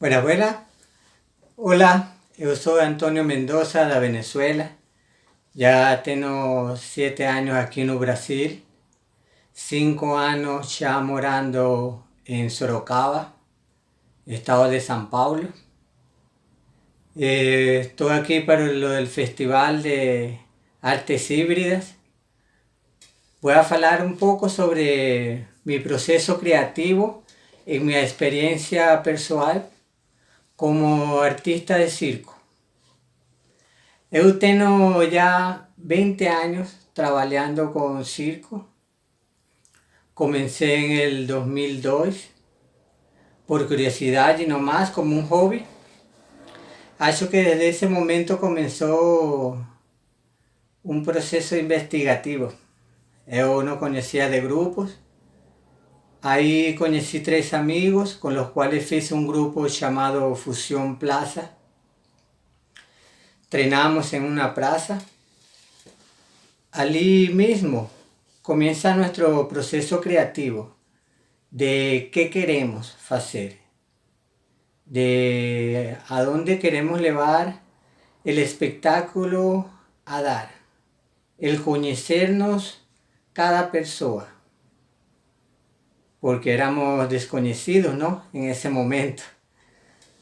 Buenas. Hola, eu sou Antônio Mendoza da Venezuela. Já tenho 7 anos aqui no Brasil, 5 anos já morando em Sorocaba, estado de São Paulo. Estou aqui para lo del Festival de Artes Híbridas. Voy a falar un poco sobre mi proceso creativo y mi experiencia personal como artista de circo. Eu tenho já 20 años trabajando con circo. Comencé en el 2002 por curiosidad y no más como un hobby. Acho que desde ese momento comenzó un proceso investigativo. Eu não conhecia de grupos. Ahí conocí 3 amigos con los cuales hice un grupo llamado Fusión Plaza. Entrenamos en una plaza. Allí mismo comienza nuestro proceso creativo de qué queremos hacer, de a dónde queremos llevar el espectáculo a dar, el conocernos cada persona, porque éramos desconocidos, ¿no? En ese momento.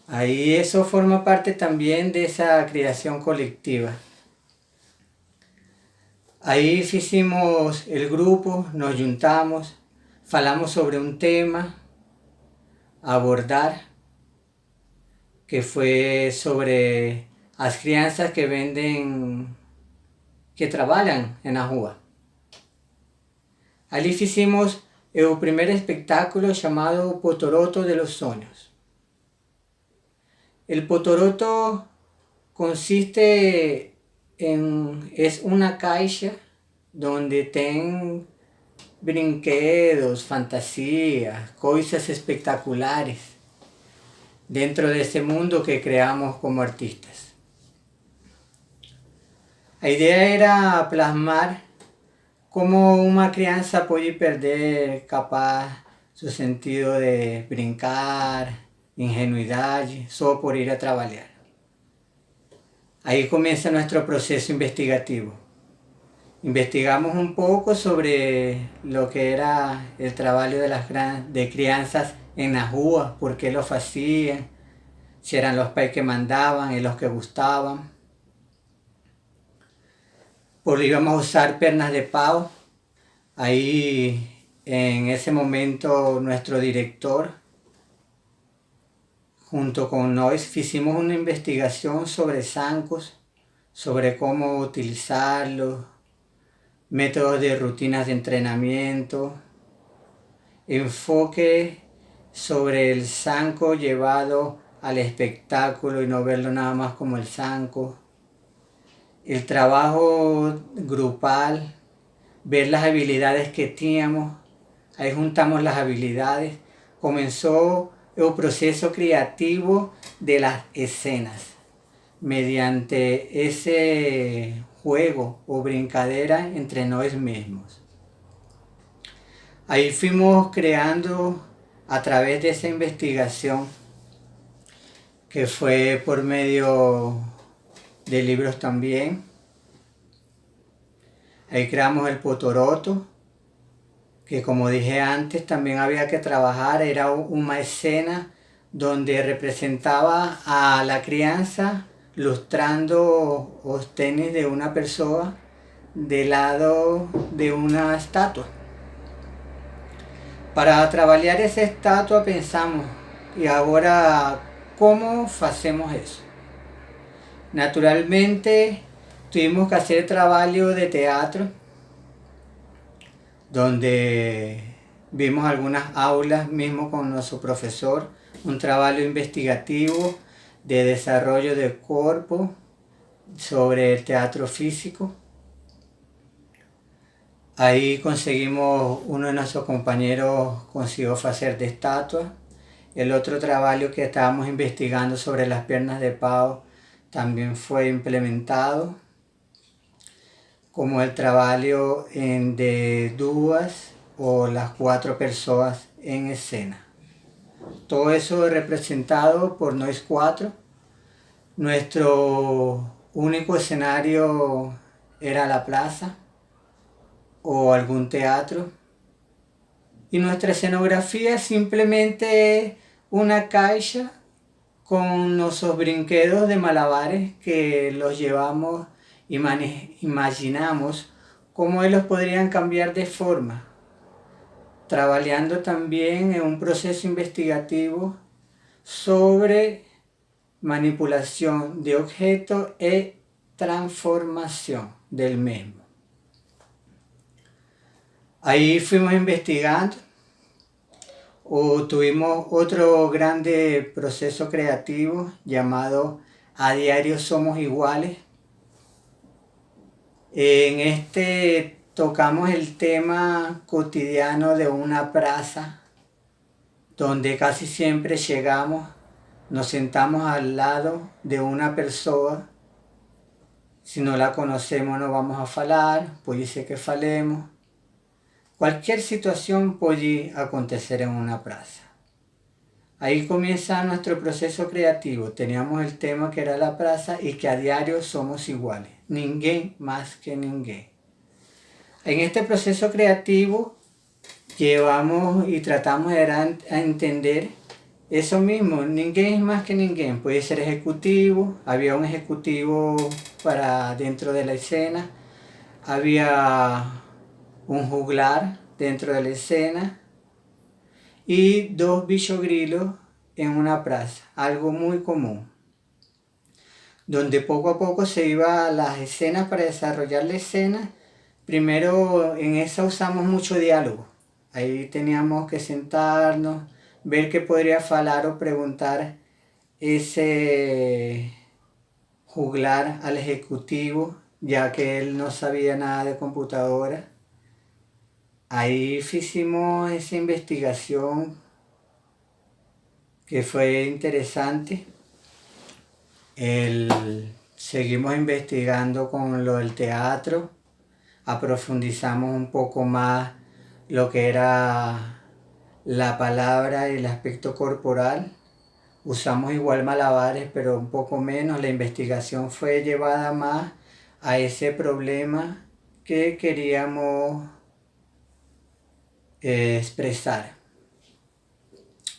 Ahí eso forma parte también de esa creación colectiva. Ahí hicimos el grupo, nos juntamos, falamos sobre un tema a abordar, que fue sobre las crianças que venden, que trabajan en la rua. Allí hicimos el primer espectáculo llamado Potoroto de los Sueños. El potoroto consiste es una caixa donde tem brinquedos, fantasías, cosas espectaculares dentro de ese mundo que creamos como artistas. La idea era plasmar cómo una crianza puede perder capaz su sentido de brincar, ingenuidad, solo por ir a trabajar. Ahí comienza nuestro proceso investigativo. Investigamos un poco sobre lo que era el trabajo de crianzas en la rua, por qué lo hacían, si eran los pais que mandaban y los que gustaban. Pues íbamos a usar pernas de pau. Ahí en ese momento nuestro director, junto con nosotros, hicimos una investigación sobre zancos, sobre cómo utilizarlos, métodos de rutinas de entrenamiento, enfoque sobre el zanco llevado al espectáculo y no verlo nada más como el zanco, el trabajo grupal, ver las habilidades que teníamos. Ahí juntamos las habilidades, comenzó el proceso creativo de las escenas mediante ese juego o brincadera entre nosotros mismos. Ahí fuimos creando a través de esa investigación, que fue por medio de libros también. Ahí creamos el potoroto, que como dije antes también había que trabajar, era una escena donde representaba a la crianza lustrando los tenis de una persona del lado de una estatua. Para trabajar esa estatua pensamos, y ahora, ¿cómo hacemos eso? Naturalmente tuvimos que hacer trabajo de teatro, donde vimos algunas aulas mismo con nuestro profesor, un trabajo investigativo de desarrollo del cuerpo sobre el teatro físico. Ahí conseguimos, uno de nuestros compañeros consiguió hacer de estatua. El otro trabajo que estábamos investigando sobre las piernas de pau también fue implementado, como el trabajo de 2 o las 4 personas en escena. Todo eso representado por Noise 4. Nuestro único escenario era la plaza o algún teatro. Y nuestra escenografía simplemente una caixa con nuestros brinquedos de malabares que los llevamos y imaginamos cómo ellos podrían cambiar de forma, trabajando también en un proceso investigativo sobre manipulación de objetos y transformación del mismo. Ahí fuimos investigando, tuvimos otro grande proceso creativo llamado A Diario Somos Iguales. En este tocamos el tema cotidiano de una plaza donde casi siempre llegamos, nos sentamos al lado de una persona. Si no la conocemos no vamos a falar, puede ser que falemos. Cualquier situación puede acontecer en una plaza. Ahí comienza nuestro proceso creativo. Teníamos el tema que era la plaza y que a diario somos iguales. Ninguém más que ninguém. En este proceso creativo llevamos y tratamos de dar a entender eso mismo. Ninguém es más que ninguém. Puede ser ejecutivo. Había un ejecutivo para dentro de la escena. Había un juglar dentro de la escena y dos bichos grilos en una plaza, algo muy común, donde poco a poco se iba a las escenas para desarrollar la escena. Primero en esa usamos mucho diálogo, ahí teníamos que sentarnos, ver qué podría falar o preguntar ese juglar al ejecutivo, ya que él no sabía nada de computadora. Ahí hicimos esa investigación que fue interesante. Seguimos investigando con lo del teatro, aprofundizamos un poco más lo que era la palabra y el aspecto corporal. Usamos igual malabares, pero un poco menos. La investigación fue llevada más a ese problema que queríamos expresar,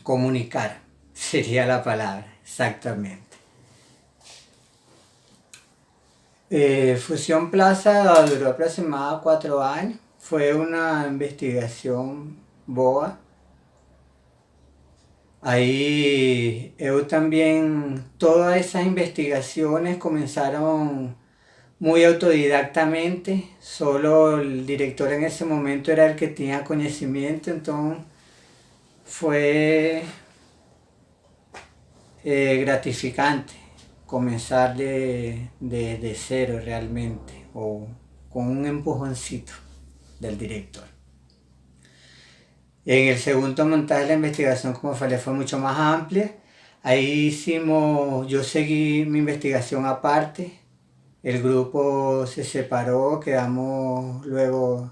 comunicar, sería la palabra, exactamente. Fusión Plaza duró aproximadamente 4 años, fue una investigación boa. Ahí yo también, todas esas investigaciones comenzaron muy autodidactamente, solo el director en ese momento era el que tenía conocimiento, entonces fue gratificante comenzar de cero realmente, o con un empujoncito del director. En el segundo montaje la investigación, como falei, fue mucho más amplia. Ahí yo seguí mi investigación aparte. El grupo se separó, quedamos luego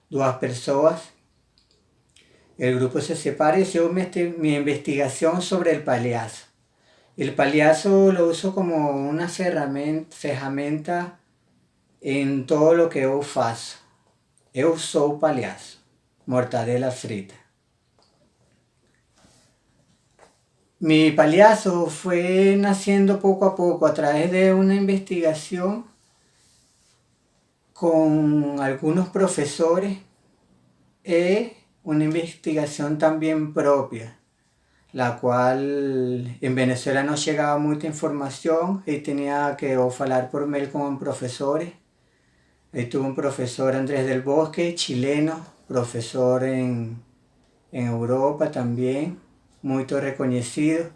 2 personas. El grupo se separa y yo mi investigación sobre el palhaço. El palhaço lo uso como una ferramenta en todo lo que yo faço. Eu sou palhaço, mortadela frita. Mi palhaço fue naciendo poco a poco a través de una investigación con algunos profesores y una investigación también propia, la cual en Venezuela no llegaba mucha información y tenía que hablar por mail con profesores. Ahí tuve un profesor, Andrés del Bosque, chileno, profesor en Europa también, muy reconocido.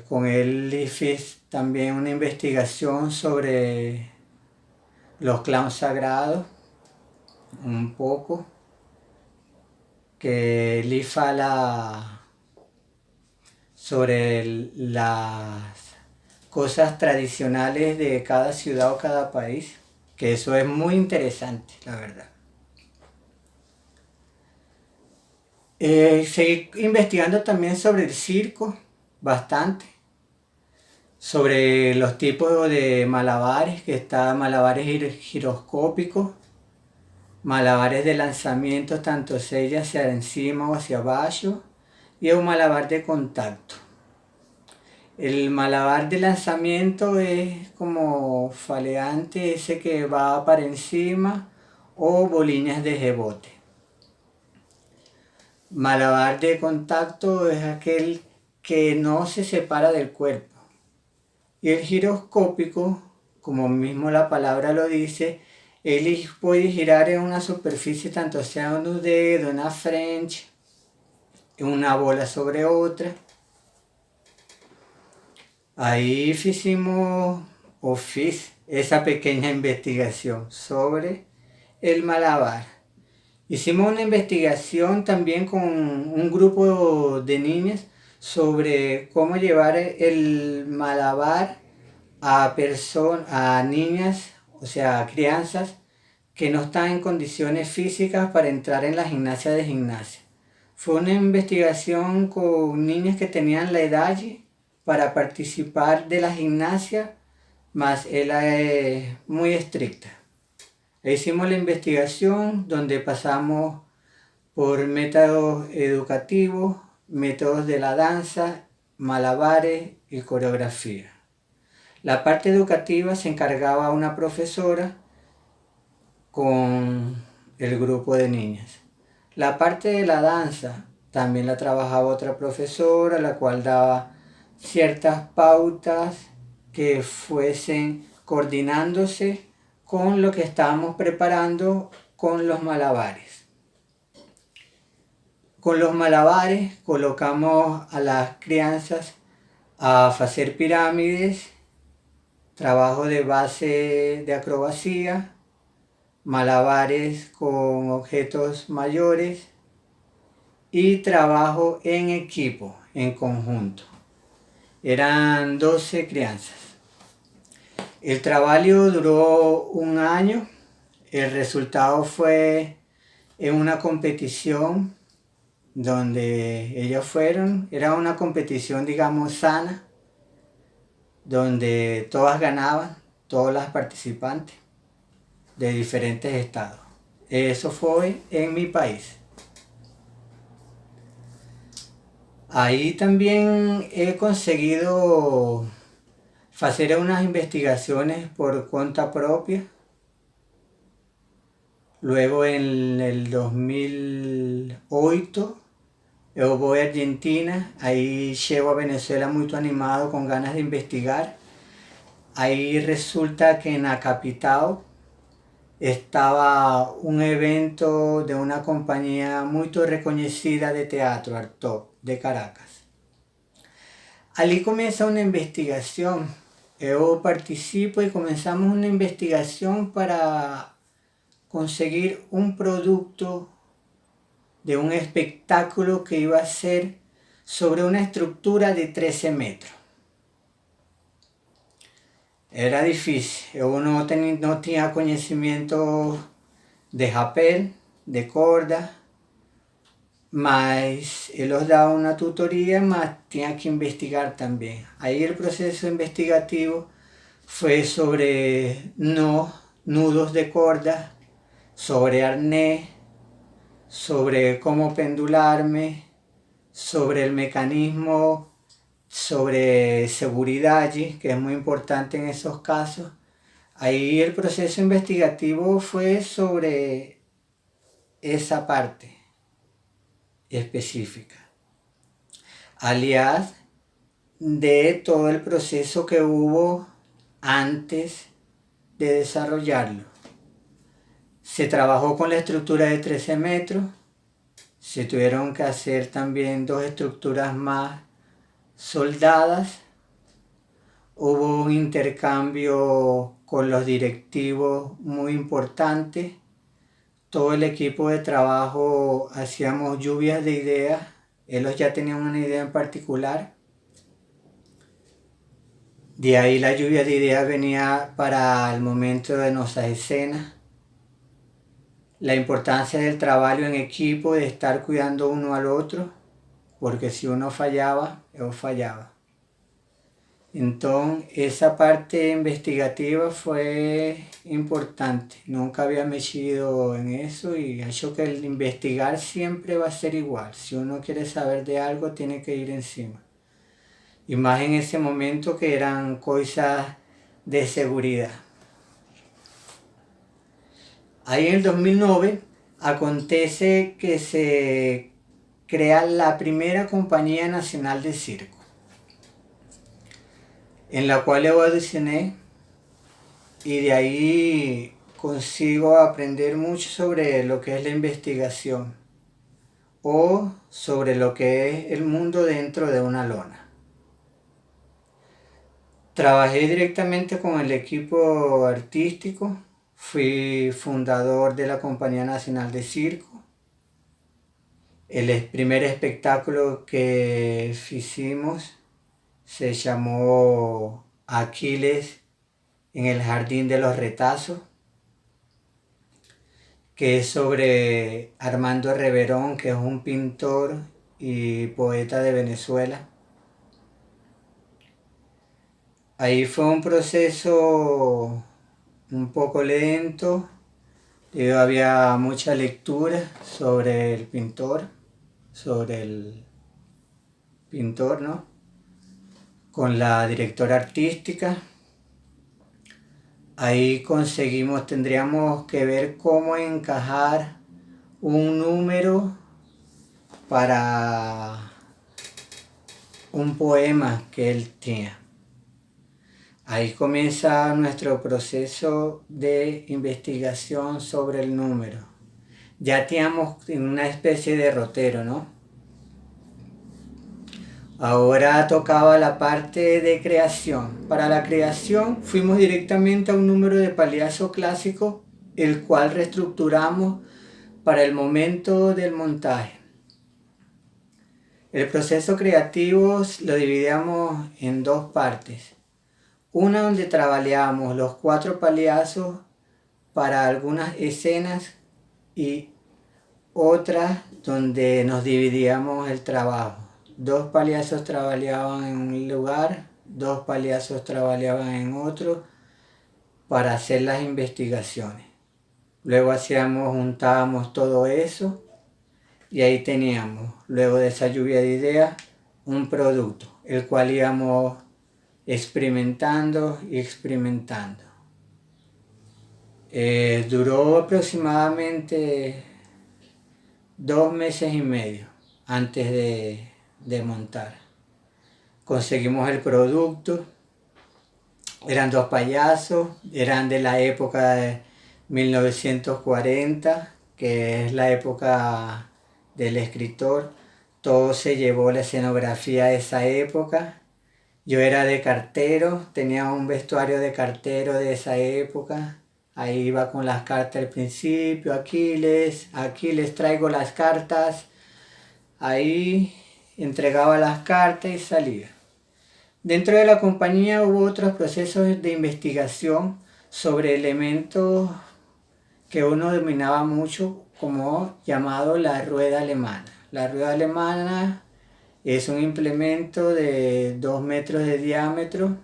Con él hice también una investigación sobre los clowns sagrados, un poco, que él fala sobre las cosas tradicionales de cada ciudad o cada país, que eso es muy interesante, la verdad. Seguí investigando también sobre el circo, bastante, sobre los tipos de malabares, que está malabares giroscópicos, malabares de lanzamiento tanto hacia encima o hacia abajo, y un malabar de contacto. El malabar de lanzamiento es como faleante, ese que va para encima, o boliñas de rebote. Malabar de contacto es aquel que no se separa del cuerpo. Y el giroscópico, como mismo la palabra lo dice, él puede girar en una superficie tanto sea un dedo, una French, una bola sobre otra. Ahí hicimos esa pequeña investigación sobre el malabar. Hicimos una investigación también con un grupo de niñas sobre cómo llevar el malabar a niñas, o sea, a crianzas que no están en condiciones físicas para entrar en la gimnasia de gimnasia. Fue una investigación con niñas que tenían la edad para participar de la gimnasia, más ella es muy estricta. Hicimos la investigación donde pasamos por métodos educativos, métodos de la danza, malabares y coreografía. La parte educativa se encargaba una profesora con el grupo de niñas. La parte de la danza también la trabajaba otra profesora, la cual daba ciertas pautas que fuesen coordinándose con lo que estábamos preparando con los malabares. Con los malabares colocamos a las crianzas a hacer pirámides, trabajo de base de acrobacia, malabares con objetos mayores y trabajo en equipo, en conjunto. Eran 12 crianzas. El trabajo duró un año. El resultado fue en una competición donde ellos fueron. Era una competición, digamos, sana, donde todas ganaban, todas las participantes de diferentes estados. Eso fue en mi país. Ahí también he conseguido hacer unas investigaciones por cuenta propia. Luego en el 2008 yo voy a Argentina, ahí llego a Venezuela muy animado con ganas de investigar. Ahí resulta que en la capital estaba un evento de una compañía muy reconocida de teatro, Artop, de Caracas. Allí comienza una investigación. Yo participo y comenzamos una investigación para conseguir un producto de un espectáculo que iba a ser sobre una estructura de 13 metros. Era difícil, uno no tenía conocimiento de papel, de corda, mas él os daba una tutoría, mas tenía que investigar también. Ahí el proceso investigativo fue sobre nudos de corda, sobre arnés, sobre cómo pendularme, sobre el mecanismo, sobre seguridad, que es muy importante en esos casos. Ahí el proceso investigativo fue sobre esa parte específica, alias de todo el proceso que hubo antes de desarrollarlo. Se trabajó con la estructura de 13 metros, se tuvieron que hacer también 2 estructuras más soldadas, hubo un intercambio con los directivos muy importante, todo el equipo de trabajo hacíamos lluvias de ideas, ellos ya tenían una idea en particular, de ahí la lluvia de ideas venía para el momento de nuestras escenas. la importancia del trabajo en equipo, de estar cuidando uno al otro, porque si uno fallaba, yo fallaba. Entonces, esa parte investigativa fue importante. Nunca había metido en eso y ha hecho que el investigar siempre va a ser igual. Si uno quiere saber de algo, tiene que ir encima. Y más en ese momento que eran cosas de seguridad. Ahí en el 2009 acontece que se crea la primera compañía nacional de circo, en la cual yo audicioné y de ahí consigo aprender mucho sobre lo que es la investigación o sobre lo que es el mundo dentro de una lona. Trabajé directamente con el equipo artístico, fui fundador de la Compañía Nacional de Circo. El primer espectáculo que hicimos se llamó Aquiles en el Jardín de los Retazos, que es sobre Armando Reverón, que es un pintor y poeta de Venezuela. Ahí fue un proceso un poco lento, había mucha lectura sobre el pintor, ¿no? Con la directora artística. Ahí tendríamos que ver cómo encajar un número para un poema que él tenía. Ahí comienza nuestro proceso de investigación sobre el número. Ya teníamos una especie de rotero, ¿no? Ahora tocaba la parte de creación. Para la creación fuimos directamente a un número de payaso clásico, el cual reestructuramos para el momento del montaje. El proceso creativo lo dividíamos en dos partes. Una donde trabajábamos los 4 payasos para algunas escenas y otra donde nos dividíamos el trabajo. 2 payasos trabajaban en un lugar, 2 payasos trabajaban en otro para hacer las investigaciones. Luego juntábamos todo eso y ahí teníamos, luego de esa lluvia de ideas, un producto, el cual íbamos experimentando y experimentando. Duró aproximadamente 2 meses y medio antes de montar. Conseguimos el producto, eran 2 payasos, eran de la época de 1940, que es la época del escritor. Todo se llevó la escenografía de esa época. Yo era de cartero, tenía un vestuario de cartero de esa época. Ahí iba con las cartas al principio, Aquiles, traigo las cartas. Ahí entregaba las cartas y salía. Dentro de la compañía hubo otros procesos de investigación sobre elementos que uno dominaba mucho, como llamado la rueda alemana. La rueda alemana es un implemento de 2 metros de diámetro,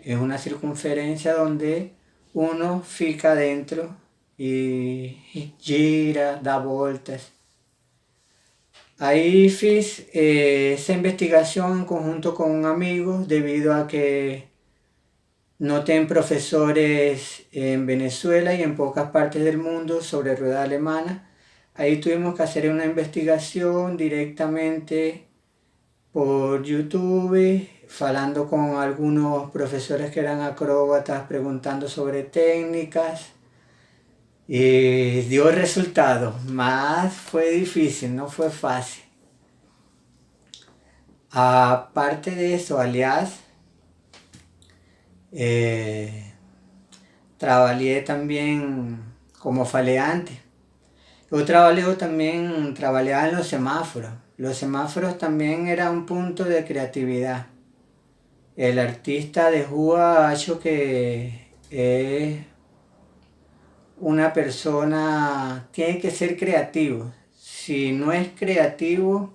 es una circunferencia donde uno fica dentro y gira, da vueltas. Ahí hice esa investigación en conjunto con un amigo debido a que no tienen profesores en Venezuela y en pocas partes del mundo sobre rueda alemana. Ahí tuvimos que hacer una investigación directamente por YouTube, hablando con algunos profesores que eran acróbatas, preguntando sobre técnicas. Y dio resultados, más fue difícil, no fue fácil. Aparte de eso, aliás, trabajé también como faleante. Yo trabajaba en los semáforos. Los semáforos también eran un punto de creatividad. El artista de Juba ha hecho que es una persona tiene que ser creativo. Si no es creativo,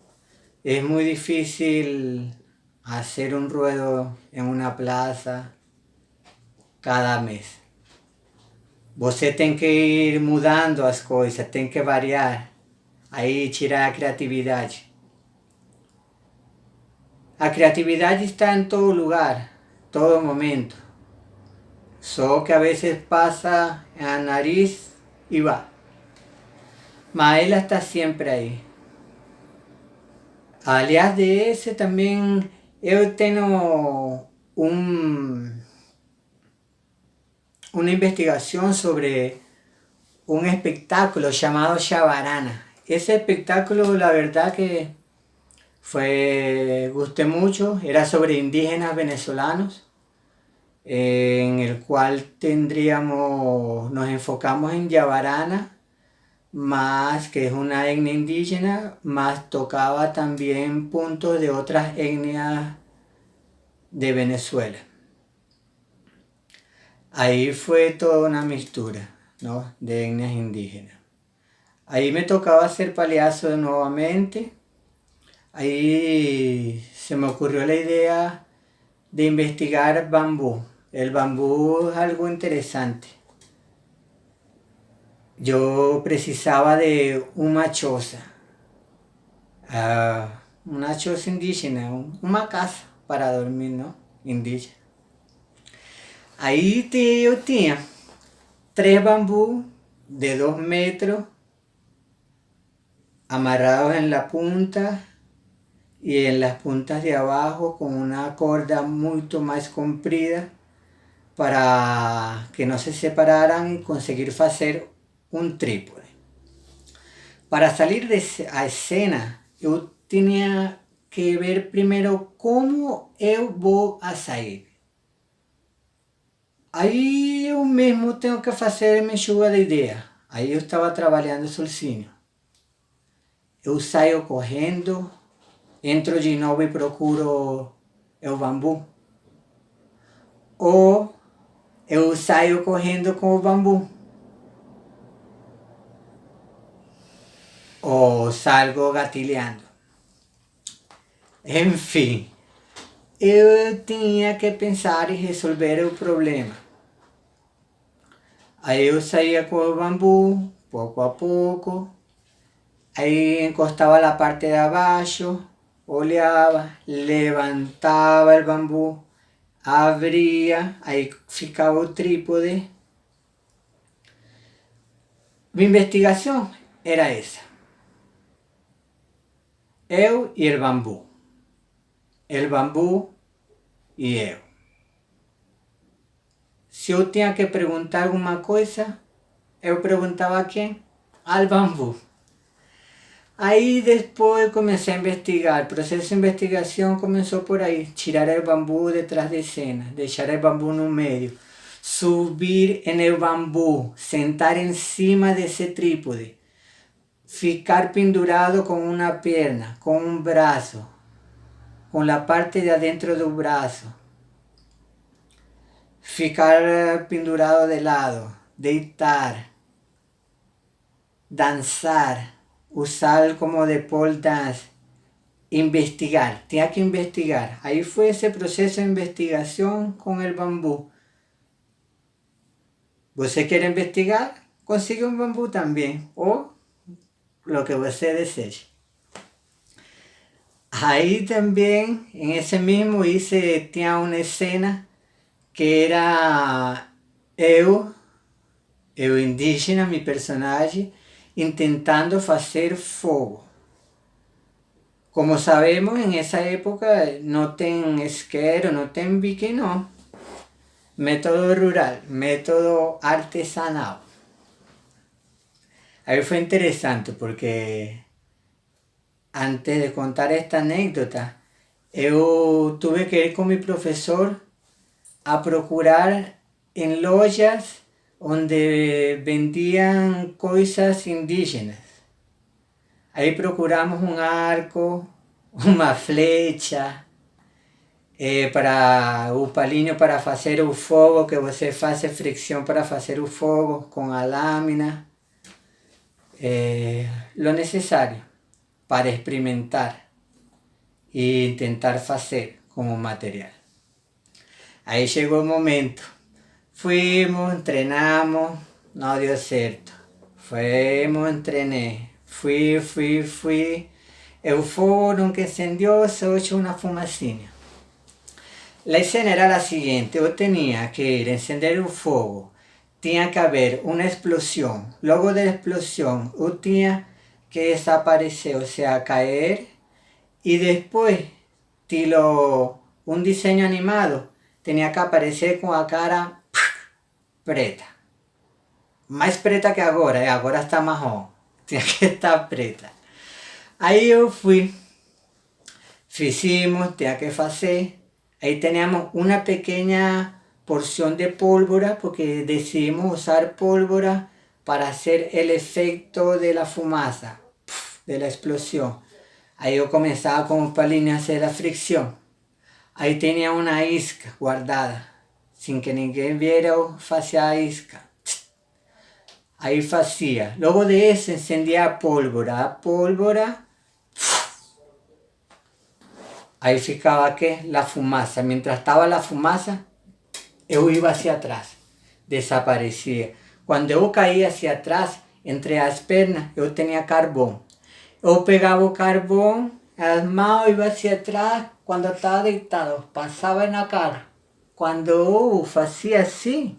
es muy difícil hacer un ruedo en una plaza cada mês. Você tem que ir mudando as coisas, tem que variar. Aí tirar a criatividade. A criatividade está em todo lugar, todo momento. Só que a veces pasa a nariz y va. Mas ela está siempre aí. Aliás de ese também eu tenho una investigación sobre un espectáculo llamado Yavarana. Ese espectáculo, la verdad que gusté mucho, era sobre indígenas venezolanos, en el cual nos enfocamos en Yavarana, más que es una etnia indígena, más tocaba también puntos de otras etnias de Venezuela. Ahí fue toda una mixtura, ¿no?, de etnias indígenas. Ahí me tocaba hacer paliazo nuevamente. Ahí se me ocurrió la idea de investigar bambú. El bambú es algo interesante. Yo precisaba de una choza indígena, una casa para dormir, ¿no?, indígena. Ahí yo tenía 3 bambú de 2 metros amarrados en la punta y en las puntas de abajo con una corda mucho más comprida para que no se separaran y conseguir hacer un trípode. Para salir a escena, yo tenía que ver primero cómo eu vou a sair. Aí eu mesmo tenho que fazer minha chuva de ideia. Aí eu estava trabalhando sozinho. Eu saio correndo, entro de novo e procuro o bambu. Ou eu saio correndo com o bambu. Ou salgo gatilhando. Enfim, eu tinha que pensar e resolver o problema. Aí eu saía com o bambu, pouco a pouco. Aí encostava a parte de abaixo, olhava, levantava o bambu, abria, aí ficava o trípode. Minha investigação era essa. Eu e o bambu. El bambu e eu. Se eu tinha que perguntar alguma coisa, eu perguntava a quem? Al bambu. Aí depois comecei a investigar. O processo de investigação começou por aí. Tirar o bambu detrás de cena, deixar o bambu no meio, subir no bambu, sentar em cima desse trípode, ficar pendurado com uma perna, com um braço, com a parte de adentro do braço, ficar pendurado de lado, deitar, dançar, usar como de pole dance, investigar, tinha que investigar. Aí foi esse processo de investigação com o bambu. Você quer investigar? Consigue um bambu também, ou lo que você deseje. Aí também, em esse mesmo, tinha uma cena que era eu indígena, meu personagem, intentando fazer fogo. Como sabemos, en esa época no ten isqueiro, no ten bique, no. Método rural, método artesanal. Ahí fue interesante porque antes de contar esta anécdota, eu tuve que ir con mi profesor a procurar en lojas donde vendían cosas indígenas. Ahí procuramos un arco, una flecha, para o palinho para fazer o fogo, que você faz fricção para fazer o fogo com a lâmina. Lo necessário para experimentar e tentar fazer com o material. Aí chegou o momento. Fuimos, treinamos, não deu certo. Fuimos, treinei. Fui. El fogo nunca encendió, solo echó una fumacinha. La escena era la siguiente: yo tenía que ir a encender el fuego, tenía que haber una explosión, luego de la explosión yo tenía que desaparecer, o sea, caer, y después, estilo un diseño animado, tenía que aparecer con la cara preta. Más preta que ahora, agora está marrom, tenía que estar preta. Aí eu fui, fizemos, tinha que fazer. Aí teníamos uma pequena porção de pólvora, porque decidimos usar pólvora para hacer el efecto de la fumaza, de la explosión. Aí eu começava com o palinho a hacer a fricção. Aí tinha uma isca guardada, sem que ninguém viera, eu fazia a isca. Aí fazia. Logo de isso, encendia a pólvora. A pólvora, ahí ficaba que la fumaza. Mientras estaba la fumaza, yo iba hacia atrás, desaparecía. Cuando yo caía hacia atrás, entre las piernas, yo tenía carbón. Yo pegaba el carbón, las manos iba hacia atrás. Cuando estaba deitado, pasaba en la cara. Cuando yo hacía así,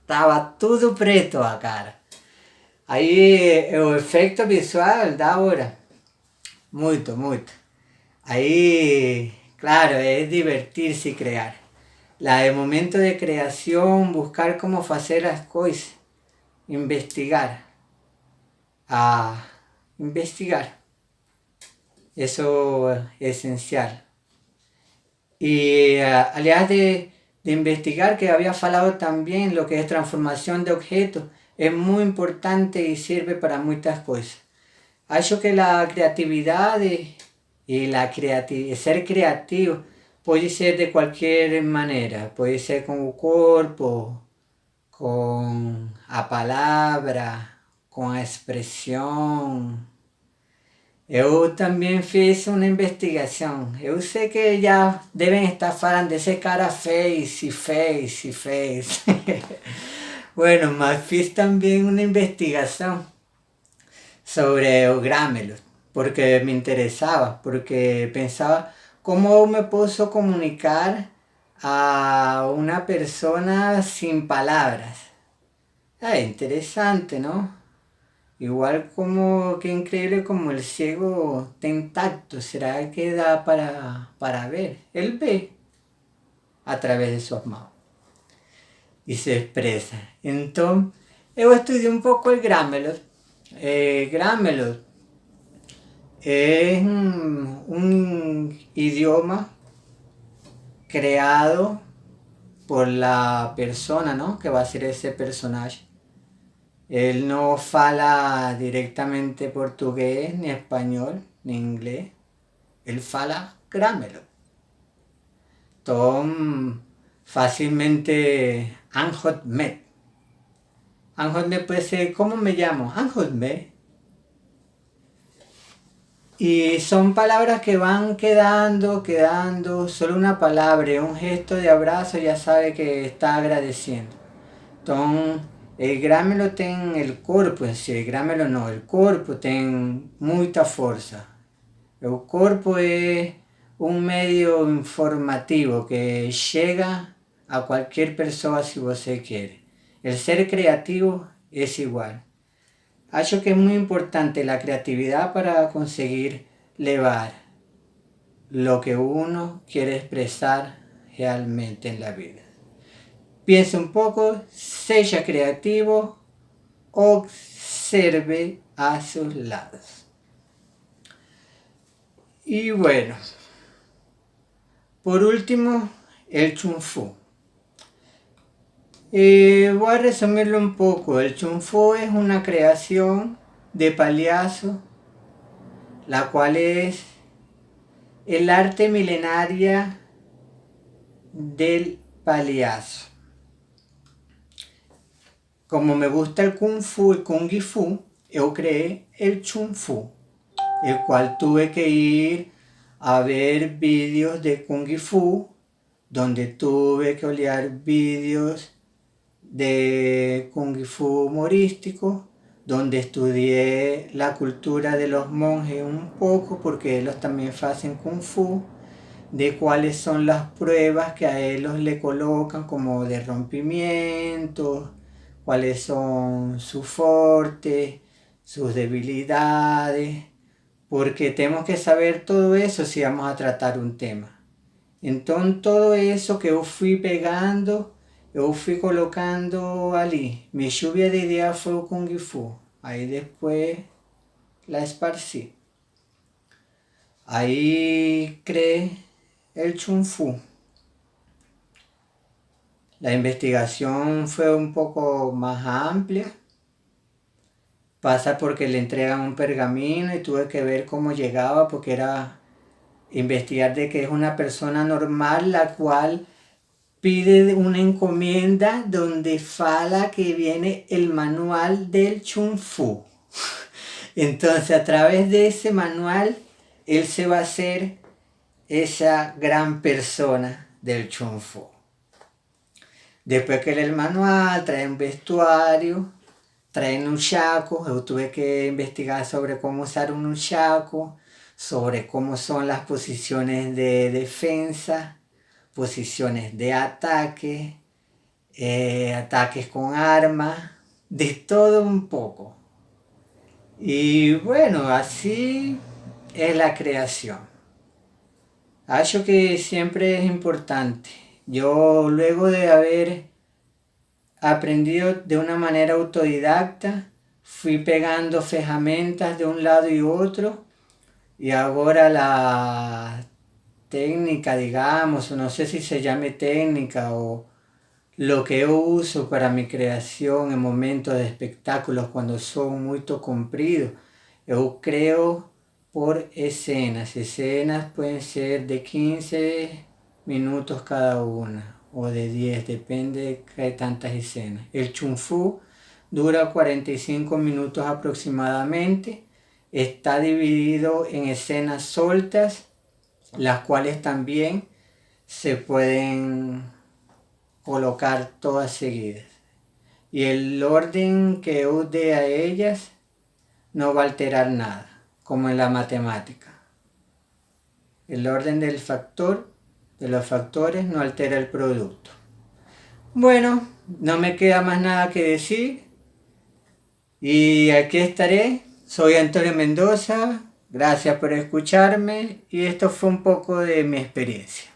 estaba todo preto a cara. Aí o efecto visual da hora. Muito. Ahí, claro, es divertirse y crear. El momento de creación, buscar cómo hacer las cosas, investigar. Investigar. Eso es esencial. Y aliás de investigar, que había hablado también, lo que es transformación de objetos, es muy importante y sirve para muchas cosas. Acho que la creatividad y ser creativo puede ser de cualquier manera, puede ser con el cuerpo, con la palabra, con la expresión. Yo también fiz una investigación. Yo sé que ya deben estar hablando de ese cara face. Bueno, mas fiz también una investigación sobre el Gramelo, porque me interesaba, porque pensaba cómo me puedo comunicar a una persona sin palabras. Interesante, ¿no? Igual como, qué increíble como el ciego tiene tacto, ¿será que da para ver? Él ve a través de sus manos y se expresa. Entonces, yo estudié un poco el Gramelo. Gramelo es un idioma creado por la persona, ¿no?, que va a ser ese personaje. Él no fala directamente portugués, ni español, ni inglés. Él fala Gramelo. Entonces, fácilmente Anhotmet. Anhotmet puede ser, ¿cómo me llamo? Anhotmet. Y son palabras que van quedando, solo una palabra, un gesto de abrazo ya sabe que está agradeciendo. Entonces, el Gramelo tiene el cuerpo en sí, el cuerpo tiene mucha fuerza. El cuerpo es un medio informativo que llega a cualquier persona si usted quiere. El ser creativo es igual. Acho que es muy importante la creatividad para conseguir llevar lo que uno quiere expresar realmente en la vida. Piense un poco, sea creativo, observe a sus lados. Y bueno, por último, el Chun Fu. Voy a resumirlo un poco. El Chun Fu es una creación de payaso, la cual es el arte milenaria del paliazo. Como me gusta el Kung Fu y Kung Fu, yo creé el Chun Fu, el cual tuve que ir a ver vídeos de Kung Fu, donde tuve que olear vídeos de Kung Fu humorístico, donde estudié la cultura de los monjes un poco, porque ellos también hacen Kung Fu, de cuáles son las pruebas que a ellos le colocan como de rompimientos, cuáles son sus fuertes, sus debilidades, porque tenemos que saber todo eso si vamos a tratar un tema. Entonces todo eso que yo fui pegando, yo fui colocando allí. Mi lluvia de ideas fue Kung Fu. Ahí después la esparcí. Ahí creé el Chun Fu. La investigación fue un poco más amplia. Pasa porque le entregan un pergamino y tuve que ver cómo llegaba, porque era investigar de que es una persona normal la cual pide una encomienda donde fala que viene el manual del Chun Fu. Entonces a través de ese manual él se va a hacer esa gran persona del Chun Fu. Después que lee el manual, trae un vestuario, trae un nunchaku. Yo tuve que investigar sobre cómo usar un nunchaku, sobre cómo son las posiciones de defensa, posiciones de ataque, ataques con armas, de todo un poco. Y bueno, así es la creación. Acho que siempre es importante. Yo luego de haber aprendido de una manera autodidacta, fui pegando ferramentas de un lado y otro, y ahora la técnica, digamos, o no sé si se llame técnica, o lo que yo uso para mi creación en momentos de espectáculos cuando son muy compridos, yo creo por escenas. Escenas pueden ser de 15 minutos cada una o de 10, depende de que hay tantas escenas. El Chun Fu dura 45 minutos aproximadamente. Está dividido en escenas sueltas, las cuales también se pueden colocar todas seguidas. Y el orden que yo dé a ellas no va a alterar nada, como en la matemática. El orden de los factores no altera el producto. Bueno, no me queda más nada que decir. Y aquí estaré. Soy Antonio Mendoza. Gracias por escucharme. Y esto fue un poco de mi experiencia.